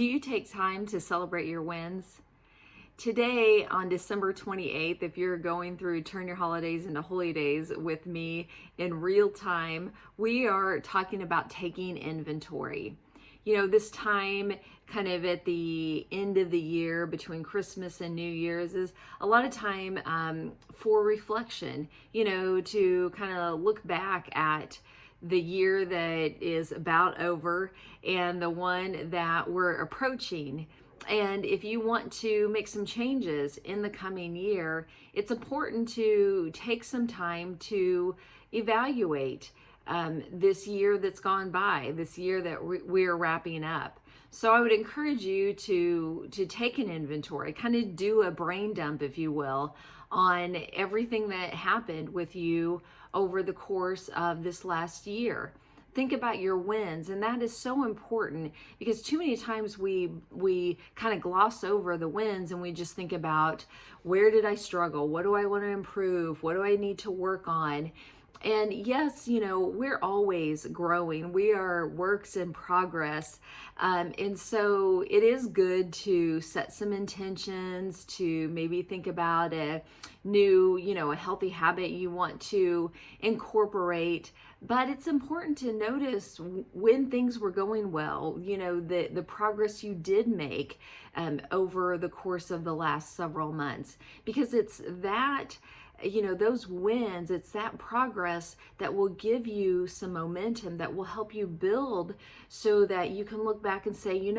Do you take time to celebrate your wins? Today, on December 28th, if you're going through Turn Your Holidays into Holy Days with me in real time, we are talking about taking inventory. You know, this time, kind of at the end of the year between Christmas and New Year's, is a lot of time for reflection, to kind of look back at the year that is about over and the one that we're approaching. And if you want to make some changes in the coming year, it's important to take some time to evaluate this year that's gone by, this year that we're wrapping up. So I would encourage you to take an inventory, kind of do a brain dump, if you will, on everything that happened with you over the course of this last year. Think about your wins, and that is so important because too many times we kind of gloss over the wins and we just think about, where did I struggle? What do I want to improve? What do I need to work on? And yes, we're always growing. We are works in progress. And so it is good to set some intentions, to maybe think about a new, a healthy habit you want to incorporate. But it's important to notice when things were going well, the progress you did make over the course of the last several months, because it's that, those wins, it's that progress that will give you some momentum, that will help you build so that you can look back and say,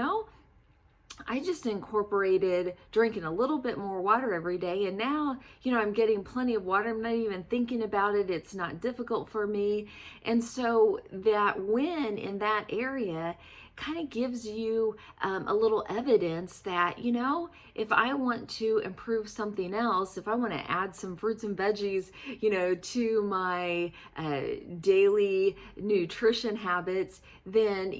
I just incorporated drinking a little bit more water every day, and now, I'm getting plenty of water. I'm not even thinking about it. It's not difficult for me. And so that win in that area kind of gives you a little evidence that, if I want to improve something else, if I want to add some fruits and veggies, to my daily nutrition habits, then,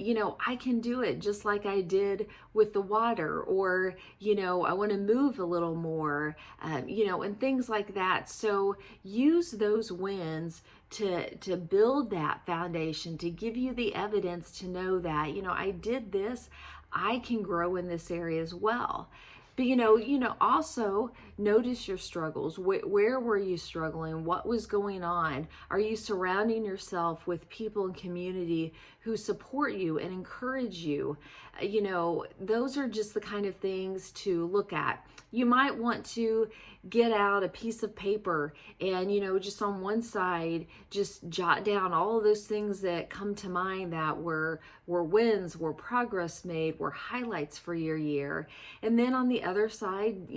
I can do it just like I did with the water, or, I want to move a little more, and things like that. So use those wins to build that foundation, to give you the evidence to know that, I did this, I can grow in this area as well. But also notice your struggles. Where were you struggling? What was going on? Are you surrounding yourself with people and community who support you and encourage you? Those are just the kind of things to look at. You might want to get out a piece of paper and, just on one side, just jot down all of those things that come to mind that were wins, were progress made, were highlights for your year. And then on the other side,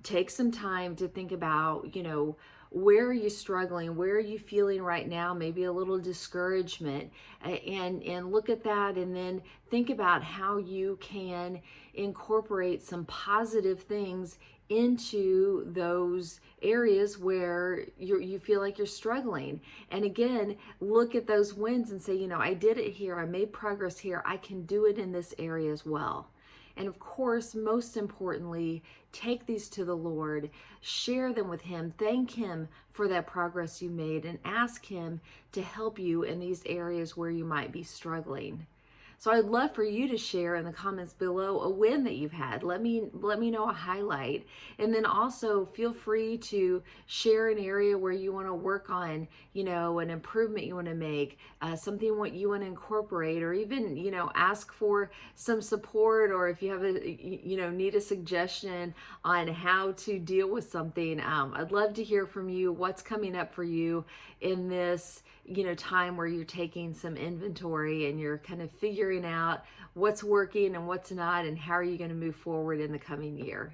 take some time to think about, where are you struggling? Where are you feeling right now? Maybe a little discouragement, and look at that, and then think about how you can incorporate some positive things into those areas where you feel like you're struggling. And again, look at those wins and say, I did it here. I made progress here. I can do it in this area as well. And of course, most importantly, take these to the Lord, share them with Him, thank Him for that progress you made, and ask Him to help you in these areas where you might be struggling. So I'd love for you to share in the comments below a win that you've had. Let me know a highlight. And then also feel free to share an area where you want to work on, an improvement you want to make, something what you want to incorporate, or even, ask for some support, or if you have need a suggestion on how to deal with something. I'd love to hear from you. What's coming up for you in this time where you're taking some inventory and you're kind of figuring out what's working and what's not, and how are you going to move forward in the coming year.